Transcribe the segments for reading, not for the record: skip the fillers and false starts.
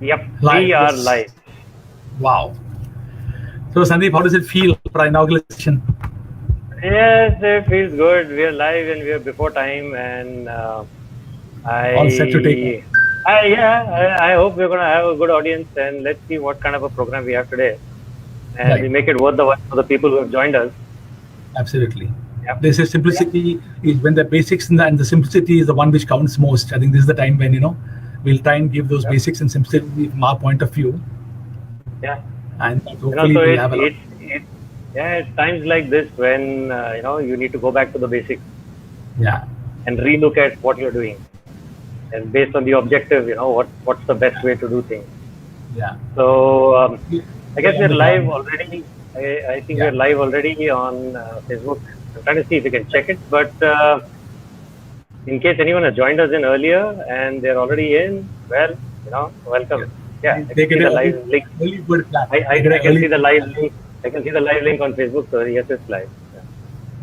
Yep, Live. we are Yes. live. Wow. So Sandeep, how does it feel for our inaugural session? Yes, it feels good. We are live and we are before time, and All set to take off. I hope we're gonna have a good audience, and let's see what kind of a program we have today, and we Right. make it worth the while for the people who have joined us. Absolutely. Yep. They say simplicity is when the basics and the simplicity is the one which counts most. I think this is the time when we'll try and give those Yep. basics and simplicity from our point of view, Yeah. and You know, hopefully so we'll have a lot. it's times like this when you need to go back to the basics Yeah. and relook at what you're doing, and based on the objective, what's the best way to do things. Yeah. So I guess We're on we're the live ground. already. I think Yeah. we're live already on Facebook. I'm trying to see if we can check it, but in case anyone has joined us in earlier and they're already in, well, welcome. Yeah, I They can see get the an live link. early bird plan. I, They I, get I an can see early the bird live plan. link. I can see the live link on Facebook. So yes, it's live.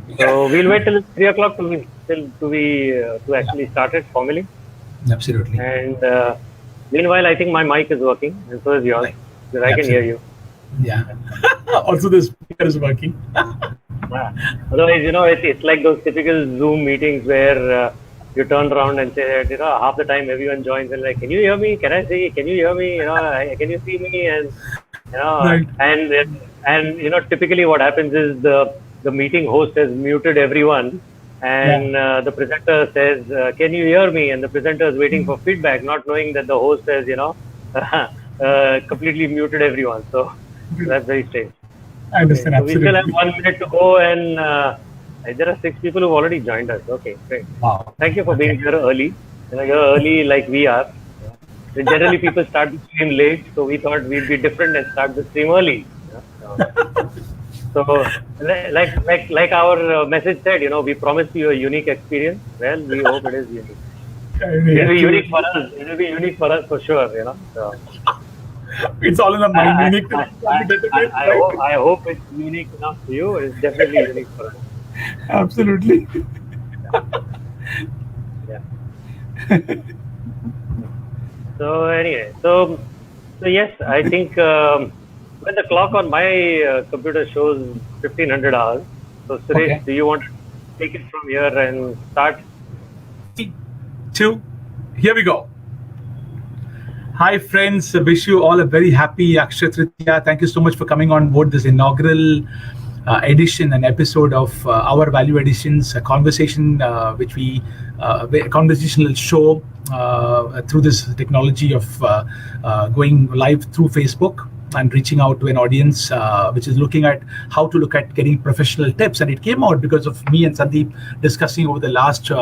Yeah. So we'll wait till 3 o'clock to Yeah. actually start it formally. Absolutely. And meanwhile, I think my mic is working, and so is yours, Right. because I can hear Absolutely. you. Yeah. Also, the speaker is working. Yeah. Otherwise, it's like those typical Zoom meetings where you turn around and say that, half the time everyone joins and like, can you hear me? Can I see? Can you hear me? Can you see me? And you know, Right. and typically what happens is the meeting host has muted everyone, Yeah. and the presenter says, "Can you hear me?" And the presenter is waiting for feedback, not knowing that the host has, completely muted everyone. So that's very strange. I Okay, understand so we still have absolutely. 1 minute to go, and there are 6 people who've already joined us. Okay, great. Wow. Thank you for Okay. being here early. You're early like we are. Generally, people start the stream late, so we thought we'd be different and start the stream early. So, like our message said, we promised you a unique experience. Well, we hope it is unique. It will be unique for us. It will be unique for us for sure. So, It's all in the mind. I, Unique to I, I, I, right? hope, I hope it's unique enough for you. It's definitely unique for us. Absolutely. Yeah. So anyway, so yes, I think when the clock on my computer shows 1500 hours. So Suresh, Okay. do you want to take it from here and start? 2. Here we go. Hi, friends. I wish you all a very happy Akshaya Tritiya. Thank you so much for coming on board this inaugural edition and episode of our Value Additions, a conversation which a conversational show through this technology of going live through Facebook and reaching out to an audience which is looking at how to look at getting professional tips. And it came out because of me and Sandeep discussing over the last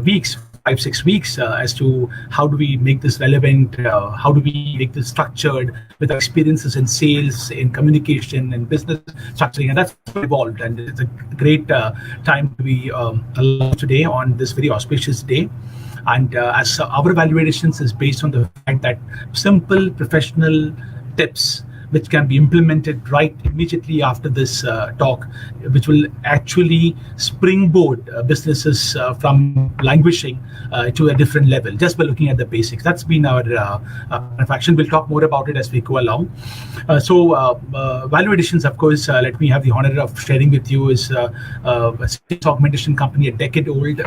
weeks, 5-6 weeks, as to how do we make this relevant, how do we make this structured with our experiences in sales, in communication, in business structuring, and that's evolved. And it's a great time to be alive today on this very auspicious day. And as our valuations is based on the fact that simple professional tips which can be implemented right immediately after this talk, which will actually springboard businesses from languishing to a different level just by looking at the basics. That's been our action. We'll talk more about it as we go along. Value Additions, of course, let me have the honor of sharing with you, is a sales augmentation company, a decade old,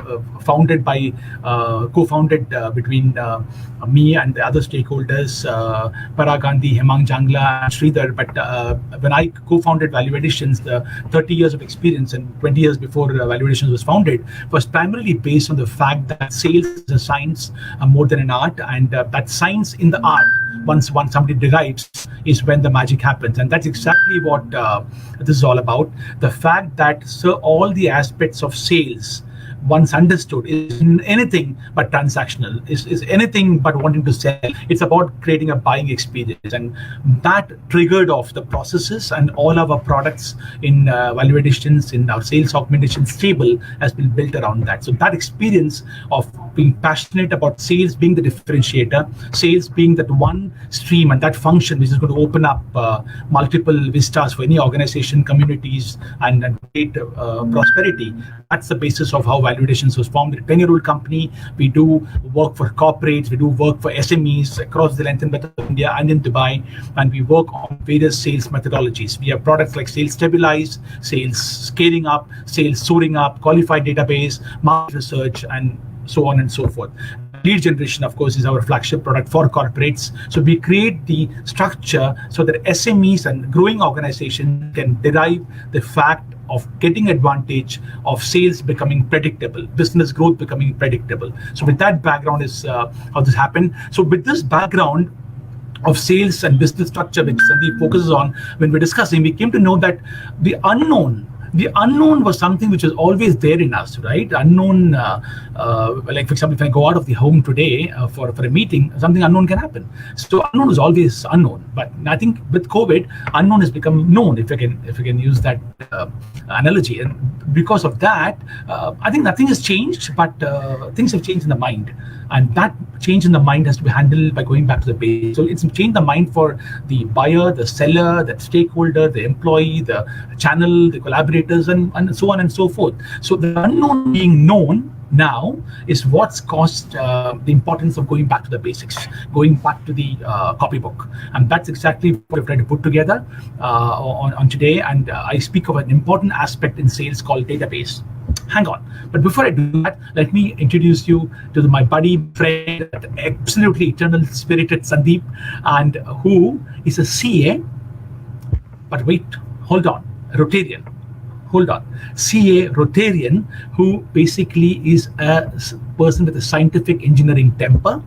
co-founded between me and the other stakeholders, Parag Gandhi, Hemang Jangla, and Sridhar. But when I co-founded Value Additions, the 30 years of experience and 20 years before Value Additions was founded was primarily based on the fact that sales is a science more than an art, and that science in the art, once somebody derives, is when the magic happens. And that's exactly what this is all about. The fact that all the aspects of sales, once understood, is anything but transactional, is anything but wanting to sell. It's about creating a buying experience, and that triggered off the processes, and all of our products in Value Additions, in our sales augmentation stable, has been built around that. So that experience of being passionate about sales being the differentiator, sales being that one stream and that function which is going to open up multiple vistas for any organization, communities, and create prosperity. That's the basis of how ValueAdditions was formed. A 10-year-old company. We do work for corporates, we do work for SMEs across the length and breadth of India and in Dubai, and we work on various sales methodologies. We have products like Sales Stabilize, Sales Scaling Up, Sales Soaring Up, Qualified Database, Market Research, and so on and so forth. Lead generation, of course, is our flagship product for corporates. So we create the structure so that SMEs and growing organizations can derive the fact of getting advantage of sales becoming predictable, business growth becoming predictable. So with that background is how this happened. So with this background of sales and business structure, which Sandeep focuses on, when we're discussing, we came to know that the unknown was something which was always there in us, right? Unknown, like for example, if I go out of the home today for a meeting, something unknown can happen. So unknown is always unknown. But I think with COVID, unknown has become known, if I can use that analogy. And because of that, I think nothing has changed, but things have changed in the mind. And that change in the mind has to be handled by going back to the base. So it's changed the mind for the buyer, the seller, the stakeholder, the employee, the channel, the collaborators, and so on and so forth. So the unknown being known now is what's caused the importance of going back to the basics, going back to the copybook. And that's exactly what we've tried to put together on today. And I speak of an important aspect in sales called database. Hang on. But before I do that, let me introduce you to my buddy, friend, absolutely eternal spirited Sandeep, and who is a CA. But wait, hold on, Rotarian. Hold on. CA Rotarian, who basically is a person with a scientific engineering temper,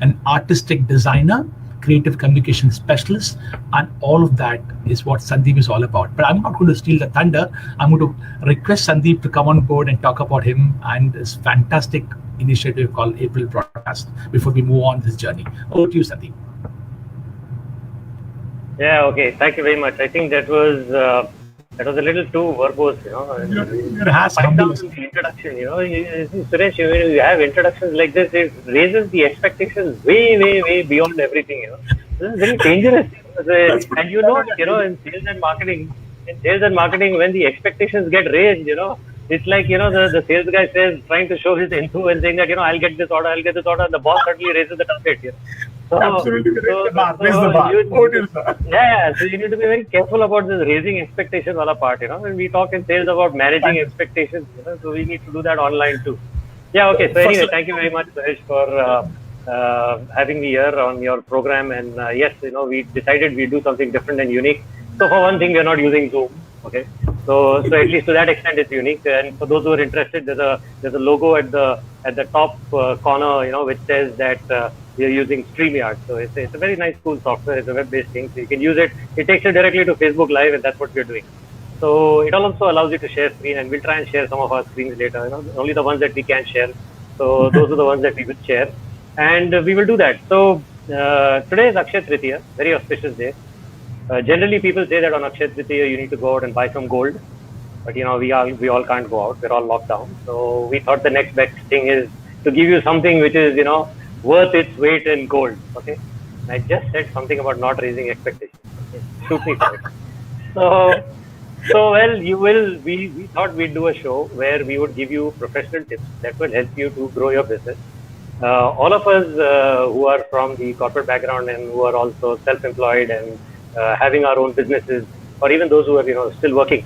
an artistic designer, creative communication specialist, and all of that is what Sandeep is all about. But I'm not going to steal the thunder. I'm going to request Sandeep to come on board and talk about him and this fantastic initiative called April Broadcast before we move on this journey. Over to you, Sandeep. Yeah, okay. Thank you very much. I think that was a little too verbose, You're down the introduction, Suresh, when you have introductions like this, it raises the expectations way, way, way beyond everything, This is very dangerous. And in sales and marketing, when the expectations get raised, it's like, the sales guy says, trying to show his enthusiasm and saying that, I'll get this order, and the boss suddenly raises the target, So, absolutely. so, the bar. so, Raise the bar. so you need to be very careful about this raising expectations wala part, When we talk in sales about managing expectations, so we need to do that online too. Yeah, okay. So anyway, thank you very much, Suresh, for having me here on your program. And yes, we decided we do something different and unique. So for one thing, we are not using Zoom. Okay. So at least to that extent, it's unique. And for those who are interested, there's a logo at the top corner, which says that we are using StreamYard. So it's a very nice, cool software. It's a web-based thing, so you can use it. It takes you directly to Facebook Live, and that's what we're doing. So it also allows you to share screen, and we'll try and share some of our screens later. Only the ones that we can share. So those are the ones that we will share, and we will do that. So today is Akshaya Tritiya, very auspicious day. Generally, people say that on Akshaya Tritiya you need to go out and buy some gold, but we all can't go out. We're all locked down. So we thought the next best thing is to give you something which is worth its weight in gold. Okay, I just said something about not raising expectations. Okay? Shoot me for it. So well, you will. We thought we'd do a show where we would give you professional tips that will help you to grow your business. All of us who are from the corporate background and who are also self-employed and having our own businesses, or even those who are still working,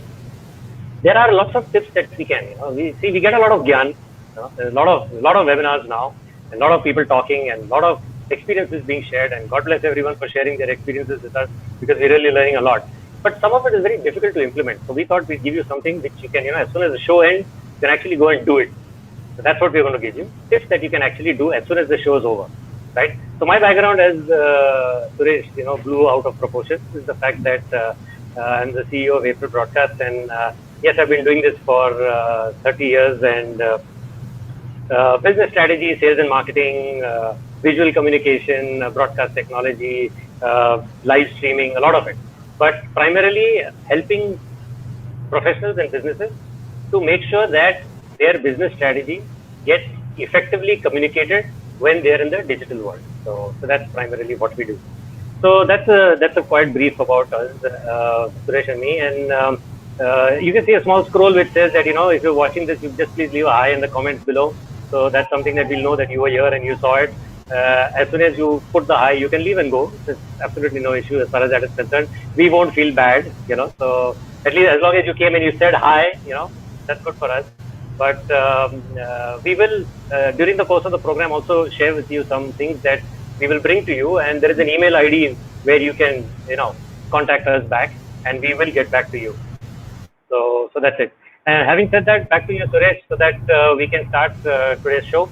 there are lots of tips that we can. We get a lot of gyan, a lot of webinars now, and a lot of people talking, and a lot of experiences being shared. And God bless everyone for sharing their experiences with us, because we're really learning a lot. But some of it is very difficult to implement. So we thought we'd give you something which you can, as soon as the show ends, you can actually go and do it. So that's what we're going to give you. Tips that you can actually do as soon as the show is over, right? So my background as Suresh, blew out of proportion is the fact that I'm the CEO of April Broadcast, and yes, I've been doing this for 30 years, and business strategy, sales and marketing, visual communication, broadcast technology, live streaming, a lot of it. But primarily helping professionals and businesses to make sure that their business strategy gets effectively communicated when they're in the digital world. So that's primarily what we do. So that's a quite brief about us, Suresh and me. And you can see a small scroll which says that, if you're watching this, you just please leave a hi in the comments below. So that's something that we'll know that you were here and you saw it. As soon as you put the hi, you can leave and go. There's absolutely no issue as far as that is concerned. We won't feel bad, So at least as long as you came and you said hi, that's good for us. But we will, during the course of the program, also share with you some things that we will bring to you. And there is an email ID where you can, contact us back, and we will get back to you. So that's it. And having said that, back to you, Suresh, so that we can start today's show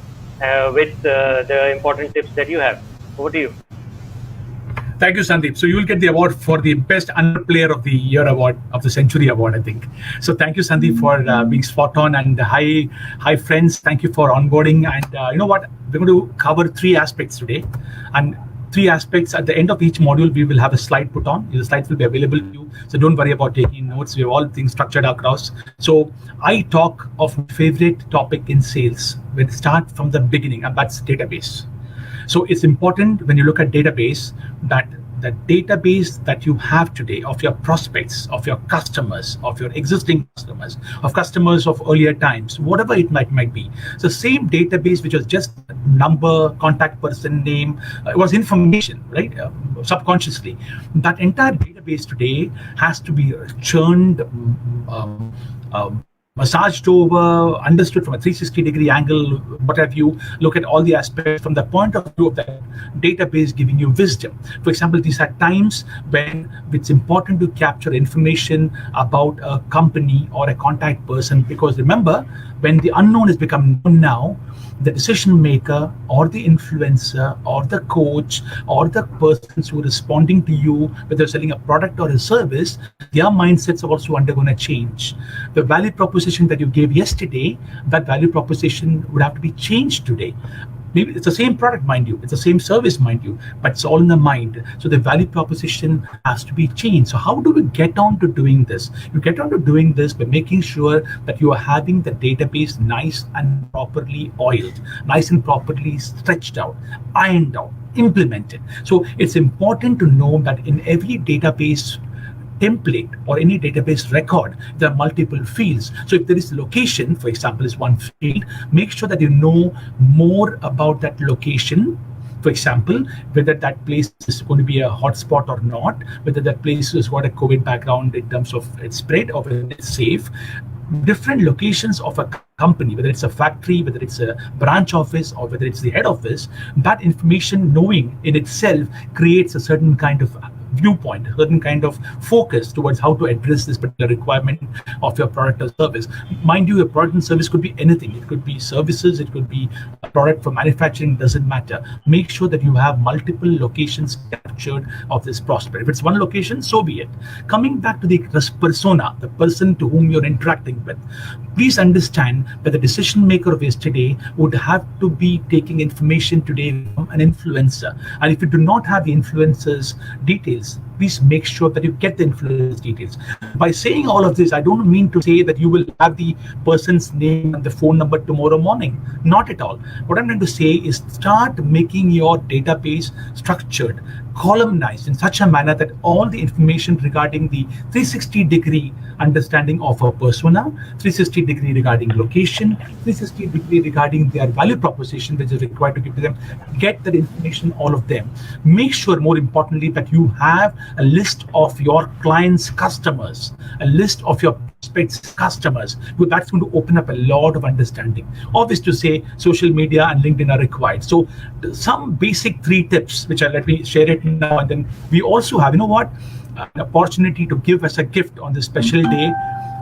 with the important tips that you have. Over to you. Thank you, Sandeep. So you will get the award for the Best Underplayer of the Year award, of the Century award, I think. So thank you, Sandeep, for being spot on. And hi, friends. Thank you for onboarding. And you know what? We're going to cover 3 aspects today. And 3 aspects. At the end of each module, we will have a slide put on. The slides will be available to you. So don't worry about taking notes. We have all things structured across. So I talk of my favorite topic in sales. We'll start from the beginning, and that's database. So it's important when you look at database that the database that you have today of your prospects, of your customers, of your existing customers, of customers of earlier times, whatever it might be. So same database which was just number, contact person, name, it was information, right? Subconsciously. That entire database today has to be churned, massaged over, understood from a 360-degree angle, what have you, look at all the aspects from the point of view of that database giving you wisdom. For example, these are times when it's important to capture information about a company or a contact person, because remember, when the unknown has become known now, the decision maker or the influencer or the coach or the persons who are responding to you, whether selling a product or a service, their mindsets are also undergoing a change. The value proposition that you gave yesterday, that value proposition would have to be changed today. Maybe it's the same product, mind you, it's the same service, mind you, but it's all in the mind. So the value proposition has to be changed. So how do we get on to doing this? You get on to doing this by making sure that you are having the database nice and properly oiled, nice and properly stretched out, ironed out, implemented. So it's important to know that in every database template or any database record, there are multiple fields. So if there is location, for example, is one field, make sure that you know more about that location. For example, whether that place is going to be a hotspot or not, whether that place has got a COVID background in terms of its spread or whether it's safe. Different locations of a company, whether it's a factory, whether it's a branch office, or whether it's the head office, that information knowing in itself creates a certain kind of viewpoint, a certain kind of focus towards how to address this particular requirement of your product or service. Mind you, your product and service could be anything. It could be services, it could be a product for manufacturing, doesn't matter. Make sure that you have multiple locations captured of this prospect. If it's one location, so be it. Coming back to the persona, the person to whom you're interacting with, please understand that the decision maker of yesterday would have to be taking information today from an influencer. And if you do not have the influencer's details, please make sure that you get the influencer's details. By saying all of this, I don't mean to say that you will have the person's name and the phone number tomorrow morning. Not at all. What I'm going to say is start making your database structured, columnized in such a manner that all the information regarding the 360-degree understanding of a persona, 360-degree regarding location, 360-degree regarding their value proposition, which is required to give to them, get that information, all of them. Make sure, more importantly, that you have a list of your clients' customers, a list of your prospects' customers, because that's going to open up a lot of understanding. Obvious to say, social media and LinkedIn are required. So some basic 3 tips, which let me share it now, and then we also have, an opportunity to give us a gift on this special day.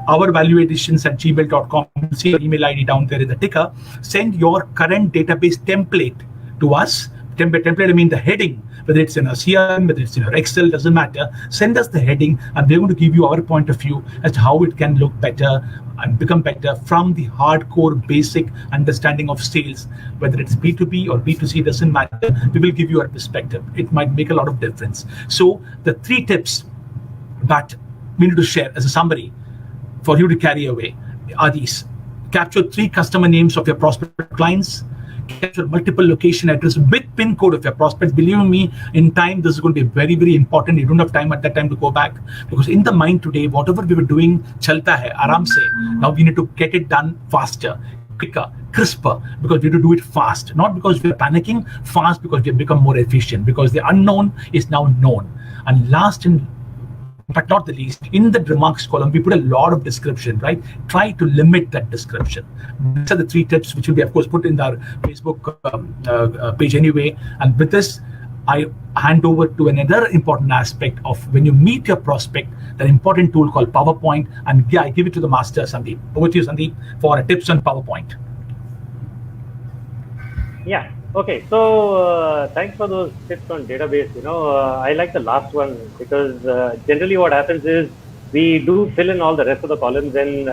Our ValueAdditions@gmail.com. You'll see your email ID down there in the ticker. Send your current database template to us. Template, I mean the heading, whether it's in a CRM, whether it's in your Excel, doesn't matter. Send us the heading, and we're going to give you our point of view as to how it can look better and become better from the hardcore basic understanding of sales, whether it's B2B or B2C, doesn't matter. We will give you our perspective. It might make a lot of difference. So the 3 tips that we need to share as a summary for you to carry away are these. Capture 3 customer names of your prospective clients. capture multiple location address with pin code of your prospects. Believe me, in time, this is going to be very, very important. You don't have time at that time to go back, because in the mind today, whatever we were doing, chalta hai, aaram se. Now we need to get it done faster, quicker, crisper, because we have to do it fast. Not because we're panicking, fast because we have become more efficient, because the unknown is now known. And last and but not the least, in the remarks column, we put a lot of description, right? Try to limit that description. These are the 3 tips, which will be, of course, put in our Facebook page anyway. And with this, I hand over to another important aspect of when you meet your prospect, that important tool called PowerPoint. And yeah, I give it to the master, Sandeep. Over to you, Sandeep, for tips on PowerPoint. Yeah. Okay. So thanks for those tips on database. I like the last one, because generally what happens is we do fill in all the rest of the columns, and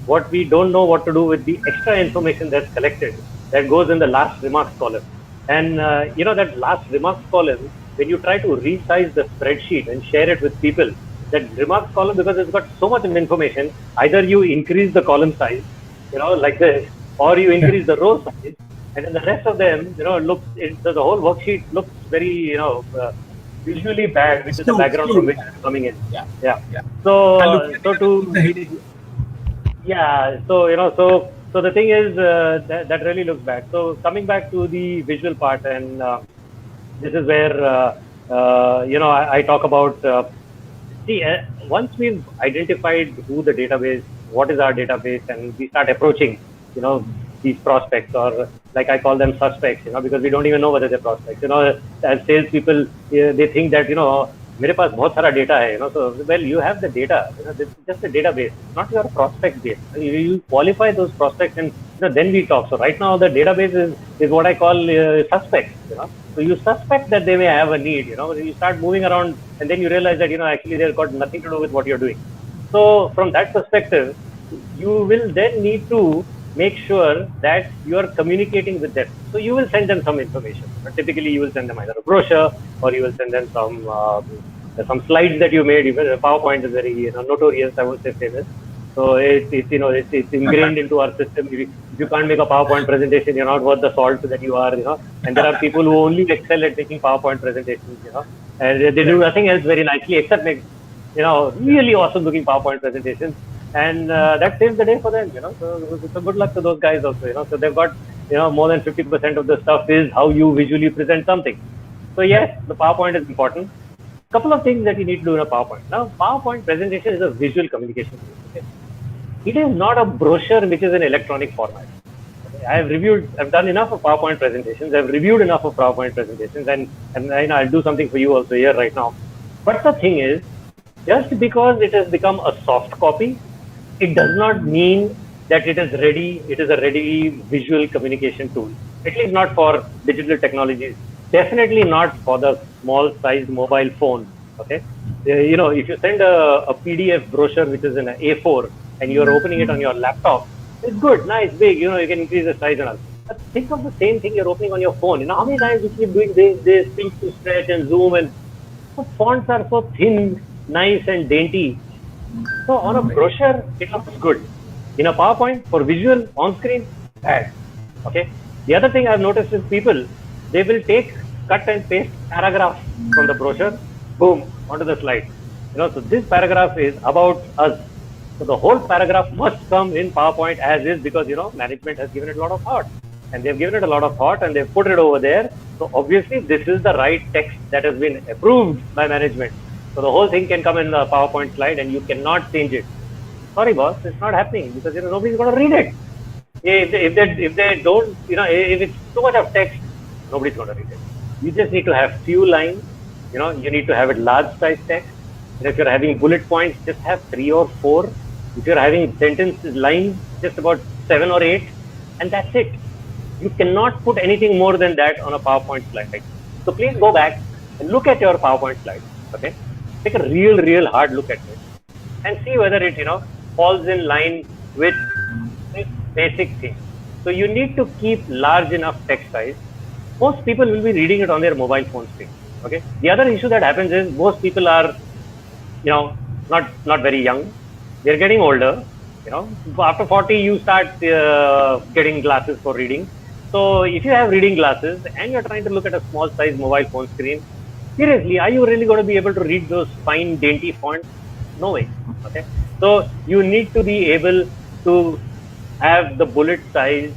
what we don't know what to do with the extra information that's collected that goes in the last remarks column. And that last remarks column, when you try to resize the spreadsheet and share it with people, that remarks column, because it's got so much information, either you increase the column size, like this, or you increase the row size. And then the rest of them, the whole worksheet looks very, visually bad, which is the background from which it's coming in. Yeah. So the thing is that really looks bad. So coming back to the visual part, and this is where I talk about. Once we've identified who the database, what is our database, and we start approaching, these prospects, or like I call them suspects, because we don't even know whether they're prospects. As salespeople, they think that, मेरे पास बहुत सारा data है, so well, you have the data, this is just a database, not your prospect base. You qualify those prospects, and then we talk. So right now the database is what I call suspects. So you suspect that they may have a need. You start moving around, and then you realize that actually they've got nothing to do with what you're doing. So from that perspective, you will then need to make sure that you are communicating with them. So you will send them some information. But typically, you will send them either a brochure, or you will send them some slides that you made. Even PowerPoint is very notorious, I won't say famous. So it's ingrained into our system. If you can't make a PowerPoint presentation, you're not worth the salt that you are. And there are people who only excel at making PowerPoint presentations. And they do nothing else very nicely except make really awesome looking PowerPoint presentations. And that saves the day for them, So good luck to those guys also, So they've got, more than 50% of the stuff is how you visually present something. So yes, the PowerPoint is important. Couple of things that you need to do in a PowerPoint. Now, PowerPoint presentation is a visual communication tool. Okay? It is not a brochure which is in electronic format. Okay? I've done enough of PowerPoint presentations. I've reviewed enough of PowerPoint presentations, and I'll do something for you also here right now. But the thing is, just because it has become a soft copy, it does not mean that it is a ready visual communication tool. At least not for digital technologies. Definitely not for the small sized mobile phone. Okay. If you send a PDF brochure which is in an A4 and you're opening it on your laptop, it's good, nice, big, you can increase the size and all. But think of the same thing you're opening on your phone. How many times you keep doing this things to stretch and zoom, and the fonts are so thin, nice and dainty. So on a brochure, it looks good. In a PowerPoint, for visual, on screen, bad. Okay. The other thing I've noticed is people, they will cut and paste paragraph from the brochure, boom, onto the slide. So this paragraph is about us. So the whole paragraph must come in PowerPoint as is, because, management has given it a lot of thought. And they've given it a lot of thought, and they've put it over there. So obviously, this is the right text that has been approved by management. So the whole thing can come in the PowerPoint slide, and you cannot change it. Sorry, boss, it's not happening, because nobody's going to read it. If they don't, if it's too much of text, nobody's going to read it. You just need to have few lines. You need to have it large size text. And if you're having bullet points, just have 3 or 4. If you're having sentence lines, just about 7 or 8, and that's it. You cannot put anything more than that on a PowerPoint slide. So please go back and look at your PowerPoint slide. Okay. Take a real hard look at it and see whether it, falls in line with this basic thing. So you need to keep large enough text size. Most people will be reading it on their mobile phone screen. Okay. The other issue that happens is most people are, not very young. They're getting older. After 40, you start getting glasses for reading. So if you have reading glasses and you're trying to look at a small size mobile phone screen, seriously, are you really going to be able to read those fine, dainty fonts? No way. Okay. So you need to be able to have the bullet size,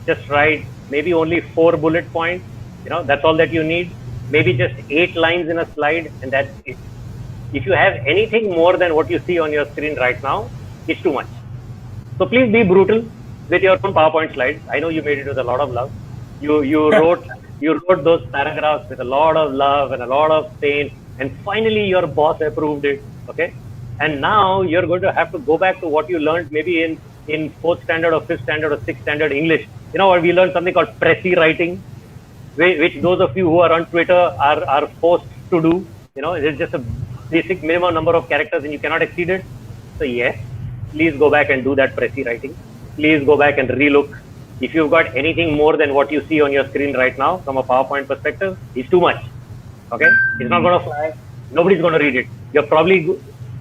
just write maybe only 4 bullet points. That's all that you need. Maybe just 8 lines in a slide, and that's it. If you have anything more than what you see on your screen right now, it's too much. So please be brutal with your own PowerPoint slides. I know you made it with a lot of love. You wrote those paragraphs with a lot of love and a lot of pain, and finally your boss approved it. Okay, and now you're going to have to go back to what you learned maybe in 4th standard or 5th standard or 6th standard English. We learned something called pressy writing, which those of you who are on Twitter are forced to do. It's just a basic minimum number of characters and you cannot exceed it. So yes, please go back and do that pressy writing. Please go back and relook. If you've got anything more than what you see on your screen right now from a PowerPoint perspective, it's too much. Okay, it's not going to fly. Nobody's going to read it. You're probably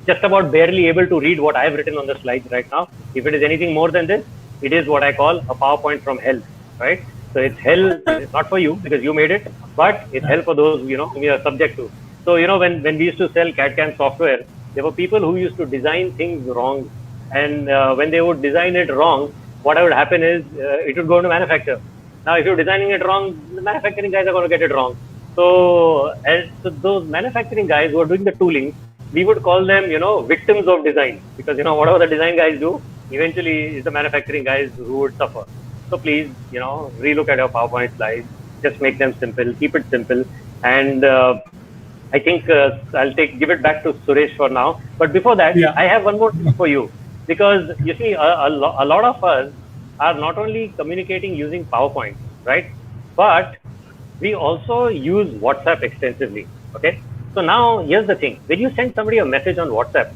just about barely able to read what I've written on the slides right now. If it is anything more than this, it is what I call a PowerPoint from hell, right? So it's hell. It's not for you because you made it, but it's hell for those whom you are subject to. So when we used to sell CAD/CAM software, there were people who used to design things wrong, and when they would design it wrong, what would happen is it would go into manufacture. Now, if you're designing it wrong, the manufacturing guys are going to get it wrong. So those manufacturing guys who are doing the tooling, we would call them, victims of design, because whatever the design guys do, eventually it's the manufacturing guys who would suffer. So please, relook at your PowerPoint slides. Just make them simple. Keep it simple. And I think I'll give it back to Suresh for now. But before that, Yeah. I have one more thing for you, because you see, a lot of us are not only communicating using PowerPoint, right? But we also use WhatsApp extensively. Okay. So now here's the thing: when you send somebody a message on WhatsApp,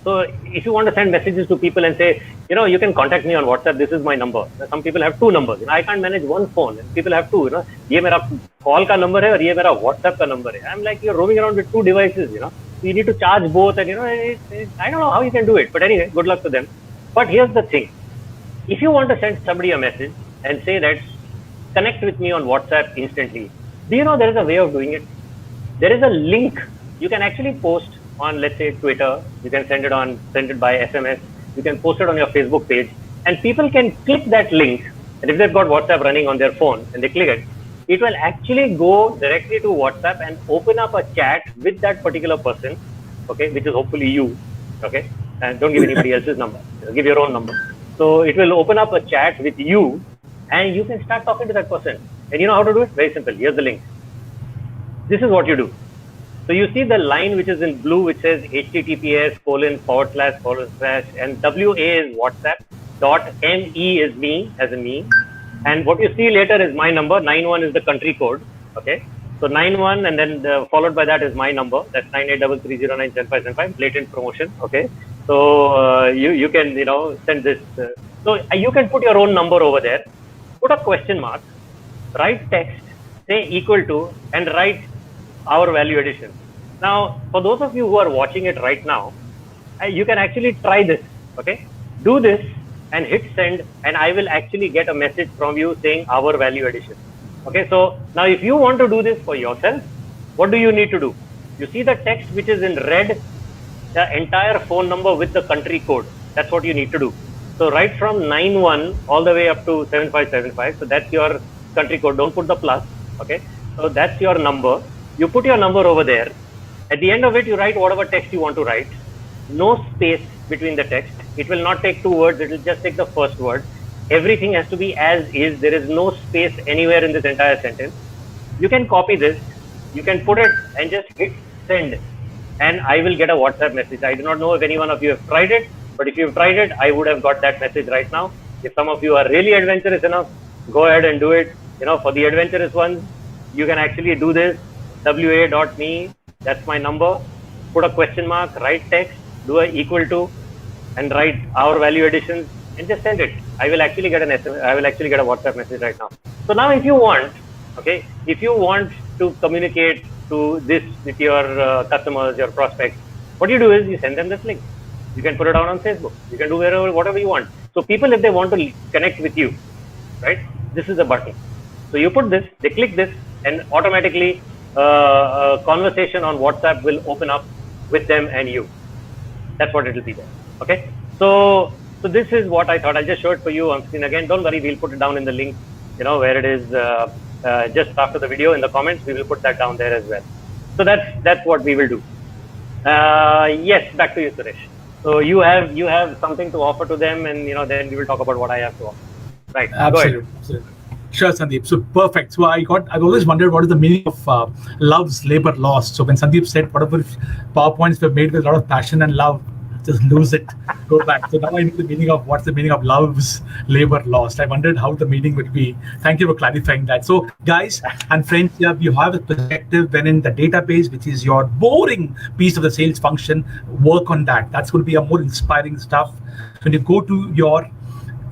so if you want to send messages to people and say, you can contact me on WhatsApp, this is my number. Some people have 2 numbers. I can't manage one phone. People have 2. ये मेरा call का number है और ये मेरा WhatsApp का number है. I'm like, you're roaming around with 2 devices. So you need to charge both, and I don't know how you can do it. But anyway, good luck to them. But here's the thing: if you want to send somebody a message and say that connect with me on WhatsApp instantly, do you know there is a way of doing it? There is a link you can actually post on, let's say, Twitter. You can send it by SMS. You can post it on your Facebook page, and people can click that link. And if they've got WhatsApp running on their phone and they click it, it will actually go directly to WhatsApp and open up a chat with that particular person, okay, which is hopefully you, okay? And don't give anybody else's number. Give your own number. So it will open up a chat with you, and you can start talking to that person. And you know how to do it? Very simple. Here's the link. This is what you do. So you see the line which is in blue, which says https:// and WA is WhatsApp, .me is me, as in me. And what you see later is my number. 91 is the country code. Okay. So 91, and then followed by that is my number. That's 9833097575, blatant promotion. Okay. So you can, send this. So you can put your own number over there, put a question mark, write text, say equal to, and write our value addition. Now, for those of you who are watching it right now, you can actually try this. Okay, do this and hit send, and I will actually get a message from you saying our value addition. Okay, so now if you want to do this for yourself, what do you need to do? You see the text which is in red, the entire phone number with the country code. That's what you need to do. So right from 91 all the way up to 7575. So that's your country code. Don't put the plus. Okay, so that's your number. You put your number over there. At the end of it, you write whatever text you want to write. No space between the text. It will not take 2 words. It will just take the first word. Everything has to be as is. There is no space anywhere in this entire sentence. You can copy this. You can put it and just hit send. And I will get a WhatsApp message. I do not know if any one of you have tried it, but if you've tried it, I would have got that message right now. If some of you are really adventurous enough, go ahead and do it. For the adventurous ones, you can actually do this. WA.me, that's my number. Put a question mark, write text, do a equal to, and write our value additions, and just send it. I will actually get an SMS. I will actually get a WhatsApp message right now. So now, if you want, okay, if you want to communicate to this with your customers, your prospects, what you do is you send them this link. You can put it out on Facebook. You can do whatever you want. So people, if they want to connect with you, right, this is a button. So you put this, they click this, and automatically a conversation on WhatsApp will open up with them and you. That's what it will be there. Okay. So this is what I thought. I'll just show it for you on screen again. Don't worry, we'll put it down in the link, where it is just after the video in the comments. We will put that down there as well. So that's what we will do. Yes, back to you, Suresh. So you have something to offer to them, and then we will talk about what I have to offer. Right. Absolutely. Sure, Sandeep. So perfect. So I've always wondered what is the meaning of love's labor lost. So when Sandeep said whatever PowerPoints were made with a lot of passion and love, just lose it, go back. So now I know the meaning of what's the meaning of love's labor lost. I wondered how the meaning would be. Thank you for clarifying that. So guys and friends, here you have a perspective when in the database, which is your boring piece of the sales function, work on that. That's going to be a more inspiring stuff. When you go to your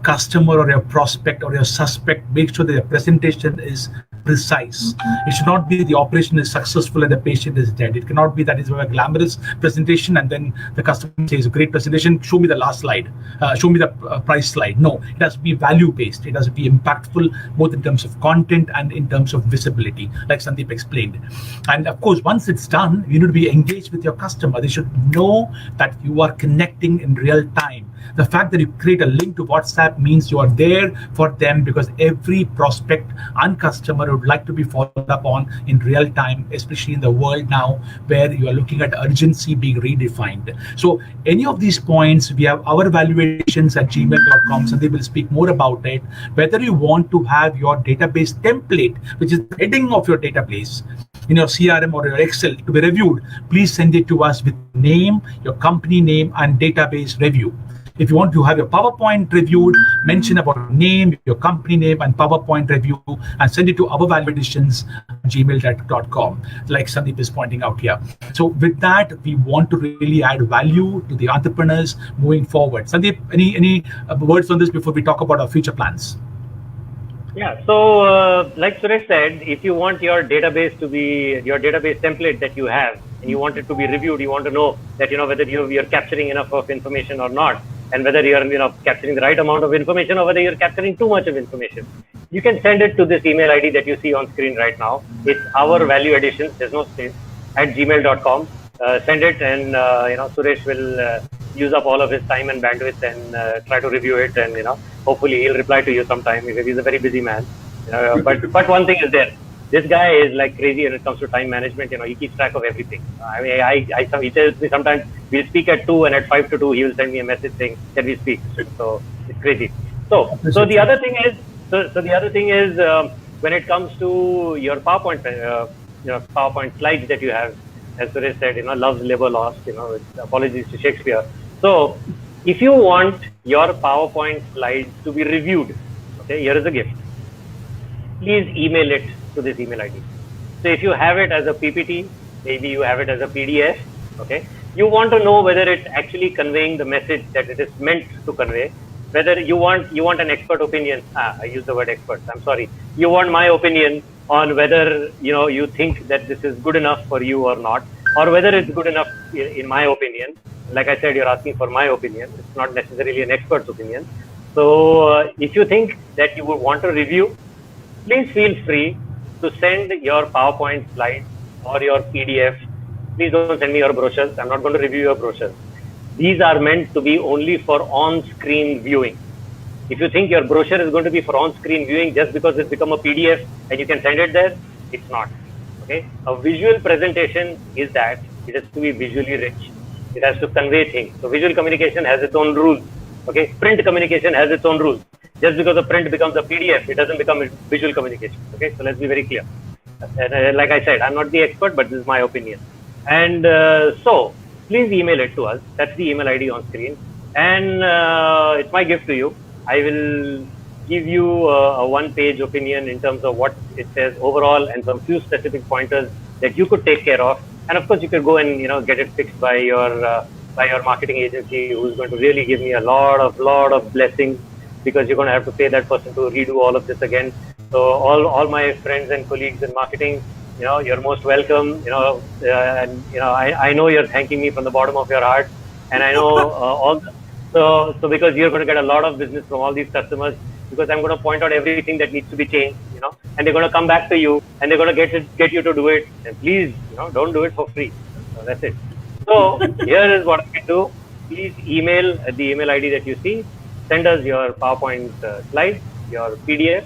customer or your prospect or your suspect, make sure that your presentation is precise. It should not be the operation is successful and the patient is dead. It cannot be that is a glamorous presentation and then the customer says, great presentation, show me the last slide, show me the price slide. No, it has to be value based. It has to be impactful both in terms of content and in terms of visibility, like Sandeep explained. And of course, once it's done, you need to be engaged with your customer. They should know that you are connecting in real time. The fact that you create a link to WhatsApp means you are there for them, because every prospect and customer would like to be followed up on in real time, especially in the world now where you are looking at urgency being redefined. So any of these points, we have our ValueAdditions@gmail.com. Sandeep will speak more about it. Whether you want to have your database template, which is the heading of your database, in your CRM or your Excel to be reviewed, please send it to us with name, your company name, and database review. If you want to have your PowerPoint reviewed, mention about name, your company name, and PowerPoint review, and send it to our ValueAdditions@gmail.com, like Sandeep is pointing out here. So with that, we want to really add value to the entrepreneurs moving forward. Sandeep, any words on this before we talk about our future plans? Yeah, so like Suresh said, if you want your database to be your database template that you have, and you want it to be reviewed, you want to know that whether you're capturing enough of information or not, and whether you're capturing the right amount of information or whether you're capturing too much of information, you can send it to this email ID that you see on screen right now. It's our value addition, there's no space, @gmail.com. Send it, and Suresh will use up all of his time and bandwidth and try to review it, and hopefully he'll reply to you sometime, because he's a very busy man. But one thing is there. This guy is like crazy when it comes to time management. He keeps track of everything. I mean, he tells me sometimes we'll speak at 2, and at 5 to 2 he will send me a message saying, "Can we speak?" So it's crazy. So the other thing is, when it comes to your PowerPoint, PowerPoint slides that you have, as Suresh said, love's labor lost. Apologies to Shakespeare. So if you want your PowerPoint slides to be reviewed, okay, here is a gift. Please email it to this email ID. So if you have it as a PPT, maybe you have it as a PDF, okay, you want to know whether it's actually conveying the message that it is meant to convey, whether you want an expert opinion. I use the word expert, I'm sorry. You want my opinion on whether you think that this is good enough for you or not, or whether it's good enough in my opinion. Like I said, you're asking for my opinion. It's not necessarily an expert's opinion. So if you think that you would want to review, please feel free to send your PowerPoint slides or your PDF. Please don't send me your brochures. I'm not going to review your brochures. These are meant to be only for on-screen viewing. If you think your brochure is going to be for on-screen viewing just because it's become a PDF and you can send it there, it's not. Okay. A visual presentation is that it has to be visually rich. It has to convey things. So visual communication has its own rules. Okay. Print communication has its own rules. Just because the print becomes a PDF, it doesn't become visual communication. Okay, so let's be very clear. And like I said, I'm not the expert, but this is my opinion. And so please email it to us. That's the email ID on screen. And it's my gift to you. I will give you a one-page opinion in terms of what it says overall and some few specific pointers that you could take care of. And of course, you could go and get it fixed by your marketing agency, who's going to really give me a lot of blessings, because you're going to have to pay that person to redo all of this again. So all my friends and colleagues in marketing, you're most welcome. I know you're thanking me from the bottom of your heart, and I know so because you're going to get a lot of business from all these customers. because I'm going to point out everything that needs to be changed, and they're going to come back to you and they're going to get you to do it. And please, don't do it for free. So that's it. So here is what I can do. Please email at the email ID that you see. Send us your PowerPoint slides, your PDF,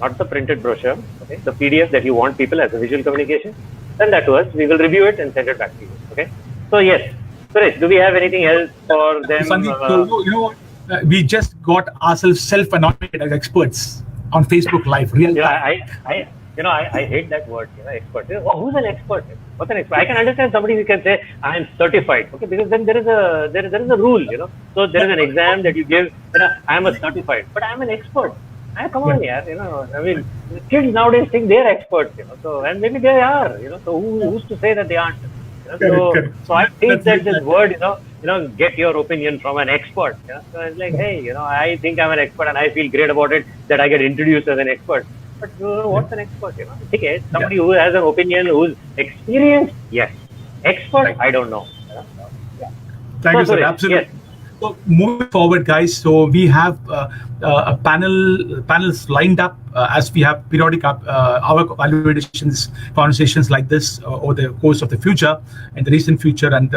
not the printed brochure, okay? The PDF that you want people as a visual communication. Send that to us. We will review it and send it back to you. Okay. So yes, Suresh, do we have anything else for them? Sandeep, so you know what? We just got ourselves self-anointed as experts on Facebook Live. Real time. I hate that word, expert. Oh, who's an expert? What's an expert? I can understand somebody who can say I am certified, okay, because then there is a rule, So there is an exam that you give. I am a certified, but I am an expert. Come on, I mean, kids nowadays think they are experts, So and maybe they are, So who's to say that they aren't? So I think that this word, get your opinion from an expert. So it's like, hey, I think I'm an expert and I feel great about it that I get introduced as an expert. But what's an expert? Okay, somebody who has an opinion, who's experienced, yes. Expert, I don't know. Thank you, sir. Absolutely. Yes. So moving forward, guys, so we have a panels lined up as we have periodic our value additions conversations like this over the course of the future and the recent future and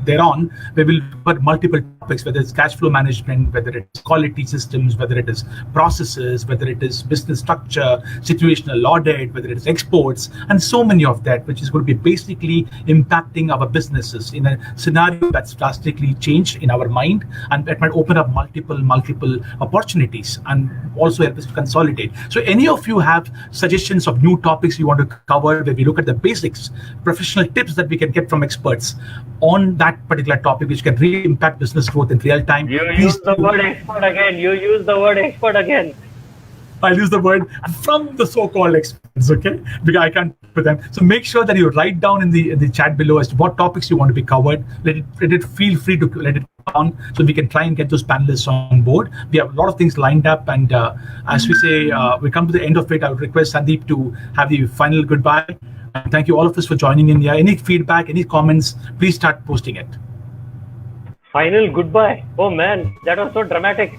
thereon, we will cover multiple topics, whether it's cash flow management, whether it's quality systems, whether it is processes, whether it is business structure, situational audit, whether it is exports, and so many of that, which is going to be basically impacting our businesses in a scenario that's drastically changed in our mind, and that might open up multiple opportunities and also help us to consolidate. So any of you have suggestions of new topics you want to cover, where we look at the basics, professional tips that we can get from experts on that particular topic, which can really impact business growth in real time. You use the word expert again. I'll use the word from the so-called experts, okay? Because I can't put them. So make sure that you write down in the chat below as to what topics you want to be covered. Let it feel free to let it on, so we can try and get those panelists on board. We have a lot of things lined up, and as we say, we come to the end of it. I would request Sandeep to have the final goodbye. And thank you all of us for joining in here. Any feedback, any comments, please start posting it. Final goodbye. Oh man, that was so dramatic.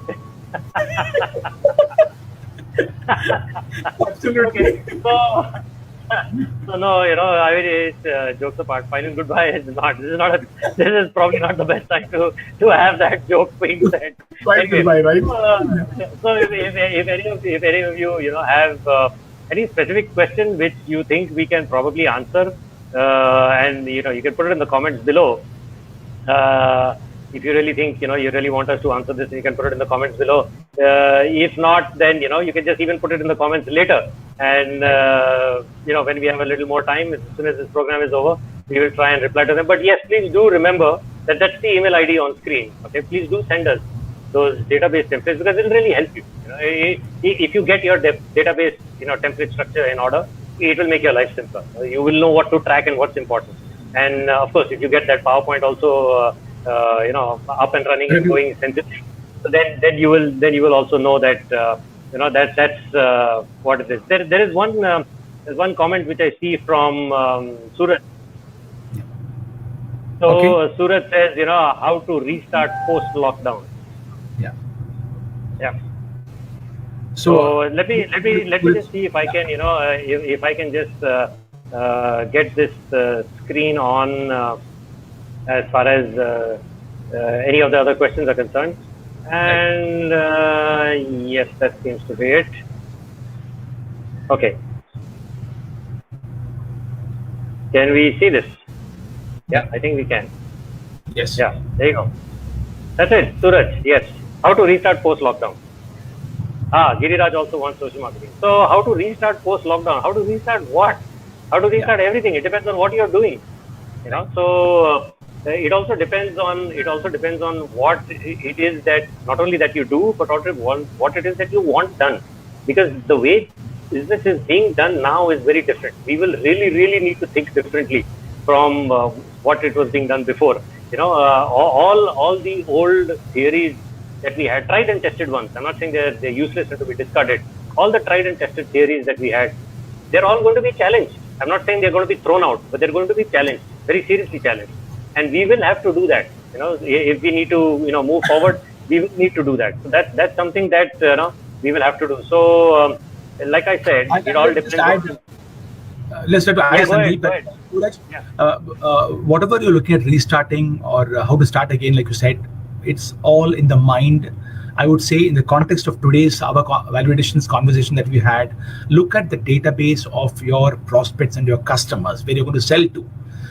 Absolutely. Okay. So no, I mean, it's jokes apart. Final goodbye is not. This is probably not the best time to have that joke being said. Final goodbye, right? So if any of you have any specific question which you think we can probably answer, and you can put it in the comments below. If you really think, you really want us to answer this, you can put it in the comments below. If not, then, you can just even put it in the comments later. And, when we have a little more time, as soon as this program is over, we will try and reply to them. But yes, please do remember that that's the email ID on screen. Okay, please do send us those database templates, because it will really help you. If you get your database, template structure in order, it will make your life simpler. You will know what to track and what's important. And of course, if you get that PowerPoint also, up and running and going sensibly, so then you will also know that that's what it is. There is one comment which I see from Suresh. So okay. Suresh says, how to restart post lockdown. Yeah. So let me just see if I can if I can just get this screen on. As far as any of the other questions are concerned. And yes, that seems to be it. Okay. Can we see this? Yeah, I think we can. Yes. Yeah, there you go. That's it, Suraj. Yes. How to restart post-lockdown. Giriraj also wants social marketing. So how to restart post-lockdown? How to restart what? How to restart everything? It depends on what you're doing. So it also depends on what it is that not only that you do, but also what it is that you want done. Because the way business is being done now is very different. We will really need to think differently from what it was being done before. All the old theories that we had, tried and tested ones. I'm not saying they're useless and to be discarded. All the tried and tested theories that we had, they're all going to be challenged. I'm not saying they're going to be thrown out, but they're going to be challenged, very seriously challenged. And we will have to do that. If we need to, move forward, we will need to do that. So that's something that we will have to do. So, like I said, it all depends. Let's try to add, Go Sandeep. ahead. Whatever you're looking at restarting or how to start again, like you said, it's all in the mind. I would say, in the context of today's our value additions conversation that we had, look at the database of your prospects and your customers where you're going to sell to.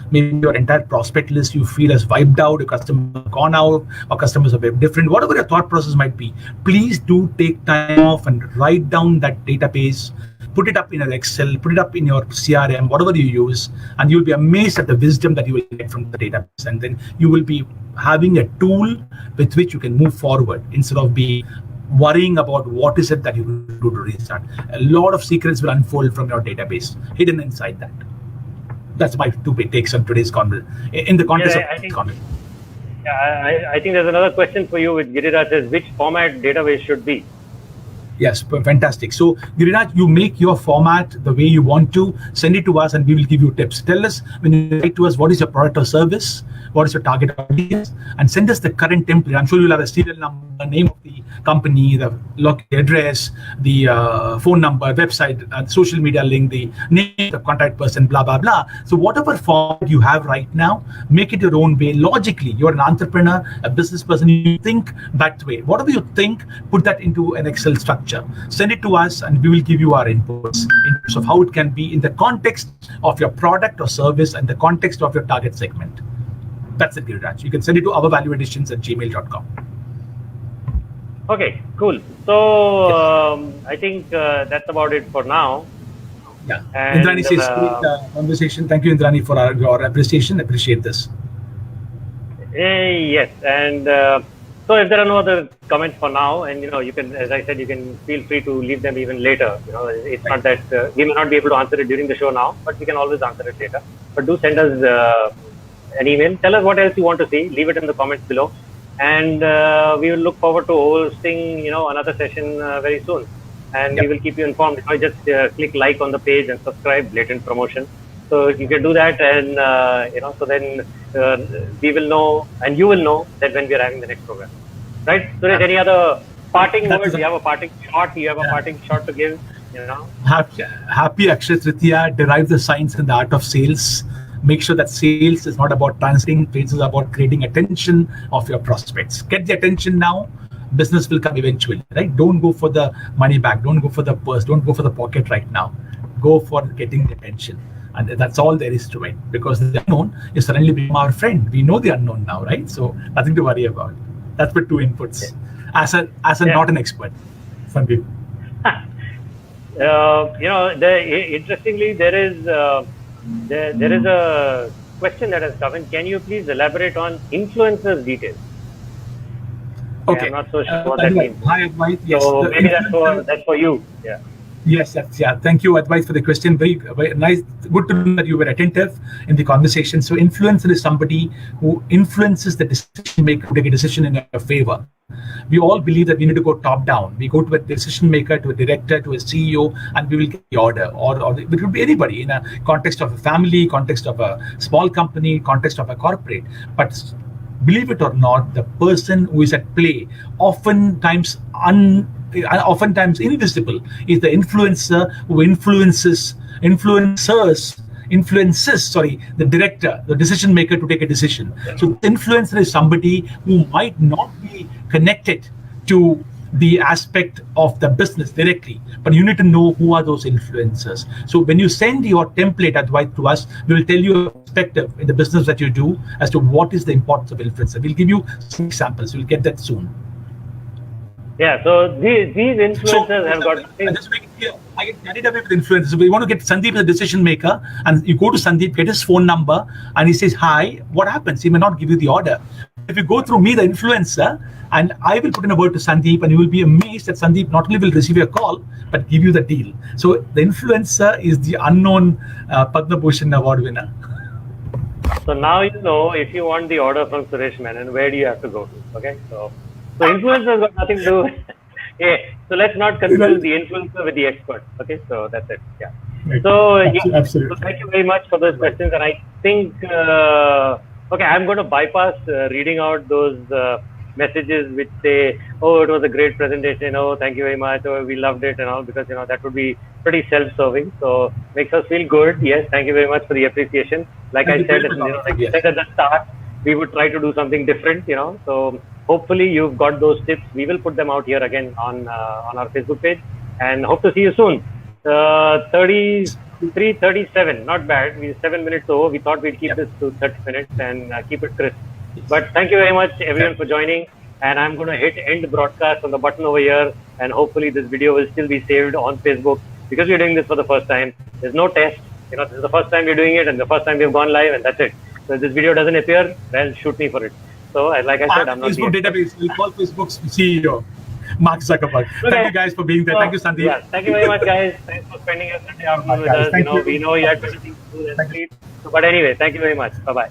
Maybe your entire prospect list you feel has wiped out, your customers have gone out, or customers are very different. Whatever your thought process might be, please do take time off and write down that database. Put it up in an Excel, put it up in your CRM, whatever you use, and you'll be amazed at the wisdom that you will get from the database. And then you will be having a tool with which you can move forward instead of worrying about what is it that you will do to restart. A lot of secrets will unfold from your database, hidden inside that. That's my two takes on today's conversation. In the context of this conversation. Yeah, I think there's another question for you with Giriraj says, which format database should be? Yes, fantastic. So, Giriraj, you make your format the way you want to, send it to us and we will give you tips. Tell us when you write to us, what is your product or service, what is your target audience, and send us the current template. I'm sure you'll have a serial number, name of the company, the address, the phone number, website, social media link, the name of the contact person, blah, blah, blah. So whatever format you have right now, make it your own way. Logically, you're an entrepreneur, a business person, you think that way. Whatever you think, put that into an Excel structure. Send it to us and we will give you our inputs in terms of how it can be in the context of your product or service and the context of your target segment. That's it, Giriraj. You can send it to ourvalueadditions@gmail.com. Okay, cool. So I think that's about it for now. Yeah. Indrani says, great conversation. Thank you, Indrani, for your appreciation. Appreciate this. Yes, and so if there are no other comments for now, and you can, as I said, you can feel free to leave them even later. It's not that we may not be able to answer it during the show now, but we can always answer it later. But do send us an email. Tell us what else you want to see. Leave it in the comments below, and we will look forward to hosting another session very soon. And we will keep you informed. Just click like on the page and subscribe. Blatant promotion. So you can do that, and so then we will know, and you will know that when we are having the next program, right? So, is any other parting words? You have a parting shot. You have a parting shot to give. Happy Akshaya Tritiya. Derive the science and the art of sales. Make sure that sales is not about translating. Sales is about creating attention of your prospects. Get the attention now. Business will come eventually, right? Don't go for the money back. Don't go for the purse. Don't go for the pocket right now. Go for getting the attention. And that's all there is to it, because the unknown is suddenly become our friend. We know the unknown now, right? So nothing to worry about. That's the two inputs. As a not an expert, Sandeep. Interestingly, there is a question that has come in. Can you please elaborate on influencers details? Okay. I'm not so sure what that means. Hi, Advait. Yes. So maybe that's for you. Yeah. Yes, thank you, Advait, for the question. Very, very nice. Good to know that you were attentive in the conversation. So influencer is somebody who influences the decision maker to take a decision in your favor. We all believe that we need to go top down. We go to a decision maker, to a director, to a CEO, and we will get the order. Or it could be anybody in a context of a family, context of a small company, context of a corporate. But believe it or not, the person who is at play oftentimes invisible is the influencer who influences the director, the decision maker to take a decision. So the influencer is somebody who might not be connected to the aspect of the business directly, but you need to know who are those influencers. So when you send your template Advait to us, we will tell you a perspective in the business that you do as to what is the importance of influencer. We'll give you some examples. We'll get that soon. Yeah, so these influencers have got. Just make it clear, I get carried away with influencers. So we want to get Sandeep as a decision maker, and you go to Sandeep, get his phone number, and he says, hi, what happens? He may not give you the order. If you go through me, the influencer, and I will put in a word to Sandeep, and you will be amazed that Sandeep not only will receive your call, but give you the deal. So the influencer is the unknown Padma Bhushan award winner. So now you know, if you want the order from Suresh Menon, where do you have to go to? Okay, so influencers got nothing to do with. Yeah, so let's not confuse the influencer with the expert. Okay, so that's it. Yeah. So, Absolutely. So thank you very much for those questions. And I think, okay, I'm going to bypass reading out those messages which say, "Oh, it was a great presentation. Oh, thank you very much. Oh, we loved it," and all, because that would be pretty self-serving. So makes us feel good. Yes, thank you very much for the appreciation. Like I said, like you said at the start, we would try to do something different. So hopefully you've got those tips. We will put them out here again on our Facebook page, and hope to see you soon. 33:37, not bad. We're 7 minutes over. We thought we'd keep this to 30 minutes and keep it crisp. But thank you very much, everyone, for joining. And I'm going to hit end broadcast on the button over here. And hopefully this video will still be saved on Facebook, because we're doing this for the first time. There's no test. This is the first time we're doing it, and the first time we've gone live, and that's it. So if this video doesn't appear, well, shoot me for it. So like I said, I'm not Facebook database. We'll call Facebook's CEO, Mark Zuckerberg. Okay. Thank you guys for being there. Thank you, Sandeep. Yeah, thank you very much, guys. Thanks for spending your Sunday afternoon with us. We know you had many things to do and sleep. But anyway, thank you very much. Bye-bye.